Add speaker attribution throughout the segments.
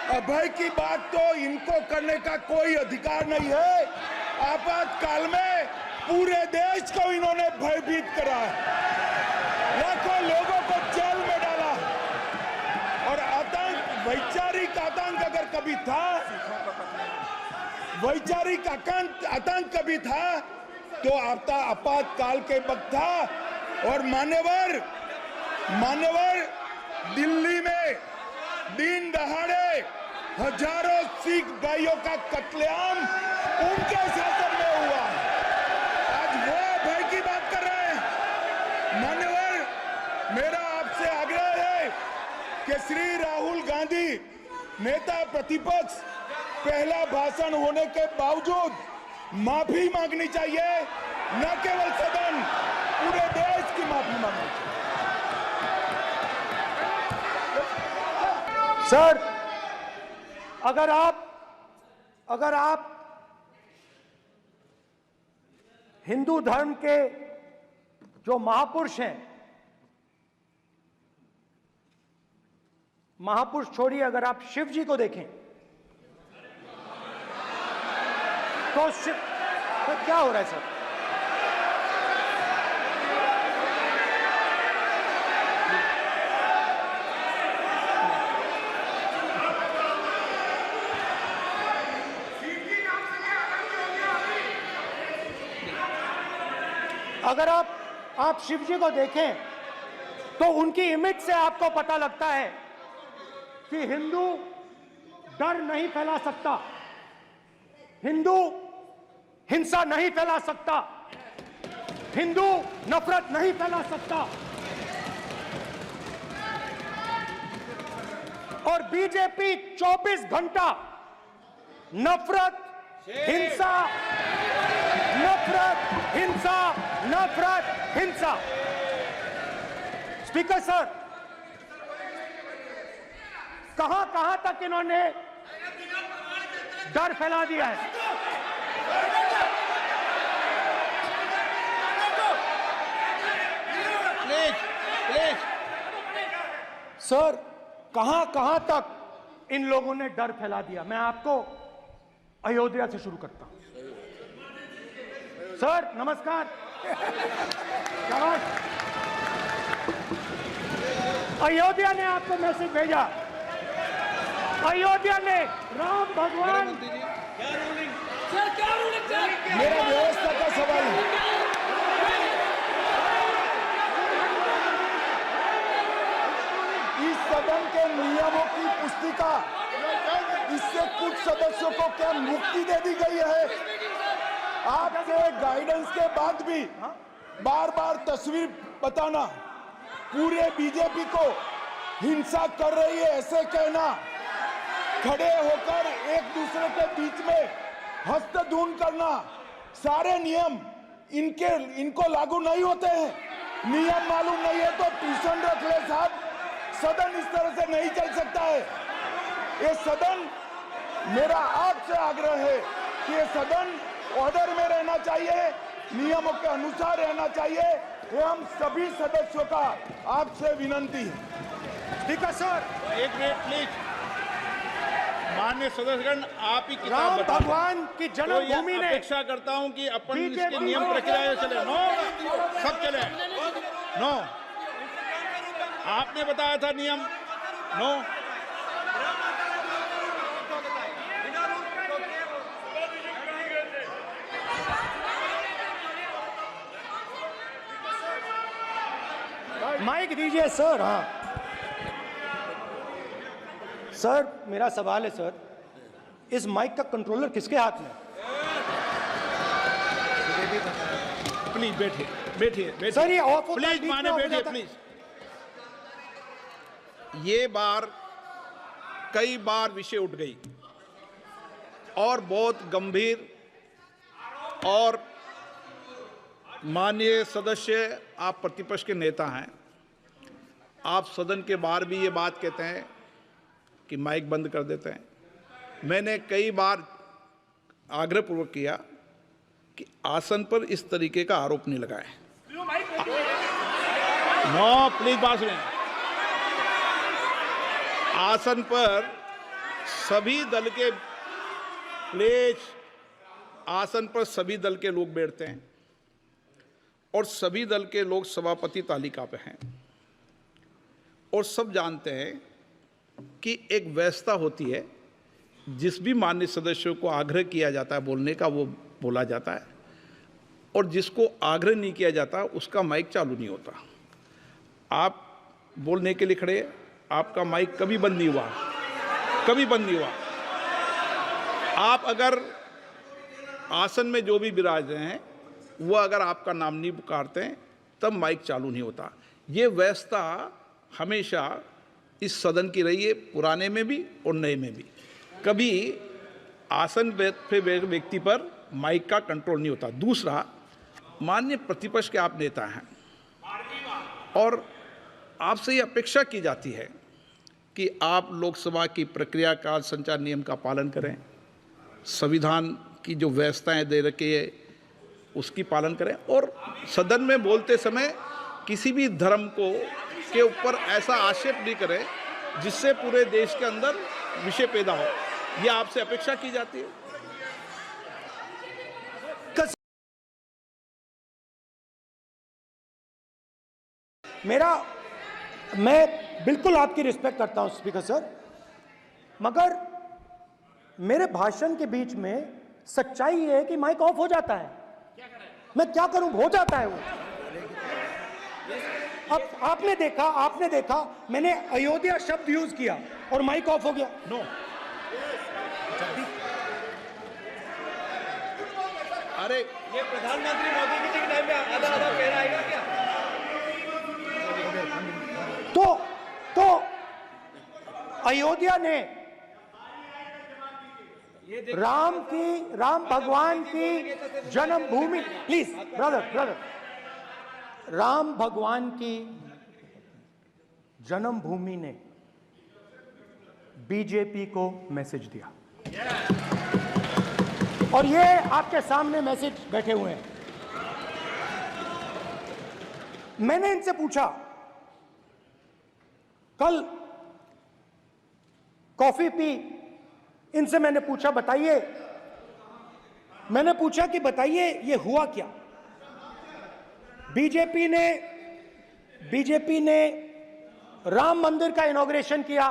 Speaker 1: अभय की बात तो इनको करने का कोई अधिकार नहीं है। आपातकाल में पूरे देश को इन्होंने भयभीत करा है, लाखों लोगों को जेल में डाला और आतंक, वैचारिक आतंक अगर कभी था, वैचारिक आतंक कभी था तो आपातकाल के वक्त था। और मान्यवर दिल्ली में दिन दहाड़े हजारों सिख भाइयों का कत्लेआम उनके शासन में हुआ। आज वो भय की बात कर रहे हैं। मान्यवर, मेरा आपसे आग्रह है कि श्री राहुल गांधी नेता प्रतिपक्ष पहला भाषण होने के बावजूद माफी मांगनी चाहिए, न केवल सदन, पूरे देश की माफी मांगनी चाहिए।
Speaker 2: सर, अगर आप हिंदू धर्म के जो महापुरुष हैं, महापुरुष छोड़िए, अगर आप शिव जी को देखें तो क्या हो रहा है सर? अगर आप शिव जी को देखें तो उनकी इमेज से आपको पता लगता है कि हिंदू डर नहीं फैला सकता, हिंदू हिंसा नहीं फैला सकता, हिंदू नफरत नहीं फैला सकता। और बीजेपी 24 घंटा नफरत, हिंसा, नफरत, हिंसा, नफरत, हिंसा। स्पीकर सर, कहां तक इन्होंने डर फैला दिया है? सर, कहां तक इन लोगों ने डर फैला दिया? मैं आपको अयोध्या से शुरू करता हूं। सर नमस्कार। अयोध्या ने आपको मैसेज भेजा, अयोध्या ने राम भगवान,
Speaker 1: मेरा व्यवस्था का सवाल है। इस सदन के नियमों की पुस्तिका, इससे कुछ सदस्यों को क्या मुक्ति दे दी गई है? आपके गाइडेंस के बाद भी बार बार तस्वीर बताना, पूरे बीजेपी को हिंसा कर रही है ऐसे कहना, खड़े होकर एक दूसरे के बीच में हस्तधून करना, सारे नियम इनको लागू नहीं होते हैं। नियम मालूम नहीं है तो ट्यूशन रख ले साहब, सदन इस तरह से नहीं चल सकता है। ये सदन, मेरा आपसे आग्रह है कि ये सदन ऑर्डर में रहना चाहिए, नियमों के अनुसार रहना चाहिए। ये हम सभी सदस्यों का आपसे विनंती है।
Speaker 2: स्पीकर सर,
Speaker 3: एक मिनट प्लीज। माननीय सदस्यगण, आप ही
Speaker 2: राम भगवान की जन्मभूमि ने,
Speaker 3: अपेक्षा करता हूं कि अपन इसके नियम प्रक्रिया चले। नो, सब चले। नो, आपने बताया था नियम। नो,
Speaker 2: माइक दीजिए सर। हाँ सर, मेरा सवाल है सर, इस माइक का कंट्रोलर किसके हाथ में?
Speaker 3: प्लीज बैठिए
Speaker 2: सर, ये ऑफ होता है,
Speaker 3: प्लीज माने बैठिए प्लीज। ये बार कई बार विषय उठ गई और बहुत गंभीर, और माननीय सदस्य, आप प्रतिपक्ष के नेता हैं, आप सदन के बाहर भी ये बात कहते हैं कि माइक बंद कर देते हैं। मैंने कई बार आग्रहपूर्वक किया कि आसन पर इस तरीके का आरोप नहीं लगाएं। नो, प्लीज बात सुनिए। आसन पर सभी दल के प्लेज आसन पर सभी दल के लोग बैठते हैं और सभी दल के लोग सभापति तालिका पे हैं और सब जानते हैं कि एक व्यवस्था होती है, जिस भी माननीय सदस्यों को आग्रह किया जाता है बोलने का वो बोला जाता है और जिसको आग्रह नहीं किया जाता उसका माइक चालू नहीं होता। आप बोलने के लिए खड़े, आपका माइक कभी बंद नहीं हुआ, कभी बंद नहीं हुआ। आप अगर आसन में जो भी विराज रहे हैं वो अगर आपका नाम नहीं पुकारते हैं तब माइक चालू नहीं होता। ये व्यवस्था हमेशा इस सदन की रही है, पुराने में भी और नए में भी। कभी आसन पे व्यक्ति पर माइक का कंट्रोल नहीं होता। दूसरा, माननीय प्रतिपक्ष के आप नेता हैं और आपसे ये अपेक्षा की जाती है कि आप लोकसभा की प्रक्रिया काल संचार नियम का पालन करें, संविधान की जो व्यवस्थाएं दे रखी है उसकी पालन करें और सदन में बोलते समय किसी भी धर्म को के ऊपर ऐसा आक्षेप नहीं करें जिससे पूरे देश के अंदर विषय पैदा हो। यह आपसे अपेक्षा की जाती है।
Speaker 2: मैं बिल्कुल आपकी रिस्पेक्ट करता हूं स्पीकर सर, मगर मेरे भाषण के बीच में सच्चाई ये है कि माइक ऑफ हो जाता है। मैं क्या करूं, हो जाता है वो। अब आपने देखा मैंने अयोध्या शब्द यूज किया और माइक ऑफ हो गया। नो,
Speaker 3: अरे
Speaker 4: ये प्रधानमंत्री मोदी जी के टाइम में आधा आधा कह आएगा क्या?
Speaker 2: तो अयोध्या ने राम भगवान की जन्मभूमि, प्लीज ब्रदर, राम भगवान की जन्मभूमि ने बीजेपी को मैसेज दिया और ये आपके सामने मैसेज बैठे हुए हैं। मैंने इनसे पूछा, कल कॉफी पी, इनसे मैंने पूछा कि बताइए ये हुआ क्या। बीजेपी ने राम मंदिर का इनॉग्रेशन किया,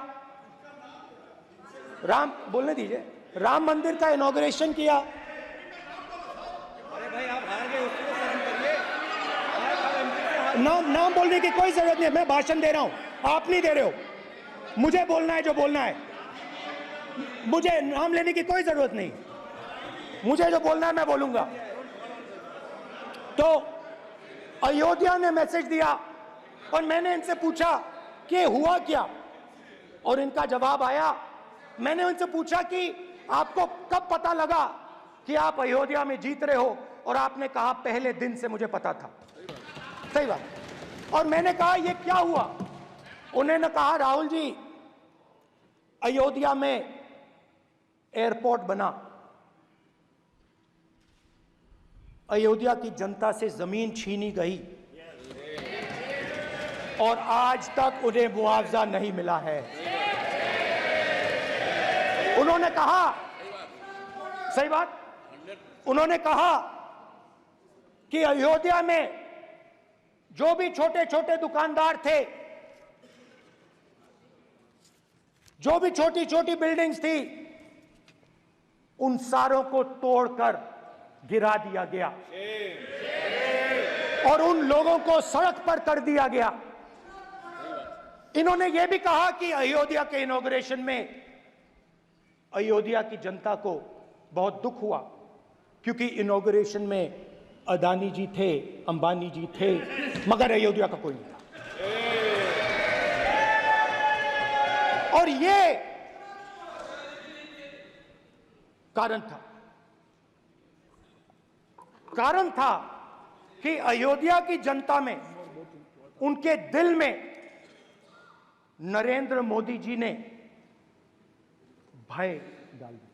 Speaker 2: बोलने दीजिए, राम मंदिर का इनॉग्रेशन किया।
Speaker 4: अरे भाई आप हार गए, उसको सहन करिए।
Speaker 2: नाम बोलने की कोई जरूरत नहीं है, मैं भाषण दे रहा हूं, आप नहीं दे रहे हो। मुझे बोलना है जो बोलना है, मुझे नाम लेने की कोई जरूरत नहीं। मुझे जो बोलना है मैं बोलूंगा। तो अयोध्या ने मैसेज दिया और मैंने इनसे पूछा कि हुआ क्या, और इनका जवाब आया। मैंने उनसे पूछा कि आपको कब पता लगा कि आप अयोध्या में जीत रहे हो, और आपने कहा पहले दिन से मुझे पता था। सही बात। और मैंने कहा ये क्या हुआ, उन्होंने कहा राहुल जी अयोध्या में एयरपोर्ट बना, अयोध्या की जनता से जमीन छीनी गई और आज तक उन्हें मुआवजा नहीं मिला है। उन्होंने कहा, सही बात, उन्होंने कहा कि अयोध्या में जो भी छोटे छोटे दुकानदार थे, जो भी छोटी छोटी बिल्डिंग्स थी, उन सारों को तोड़कर गिरा दिया गया और उन लोगों को सड़क पर कर दिया गया। इन्होंने यह भी कहा कि अयोध्या के इनॉग्रेशन में अयोध्या की जनता को बहुत दुख हुआ, क्योंकि इनॉग्रेशन में अदानी जी थे, अंबानी जी थे, मगर अयोध्या का कोई नहीं था। और ये कारण था कि अयोध्या की जनता में, उनके दिल में नरेंद्र मोदी जी ने भय डाल दिया।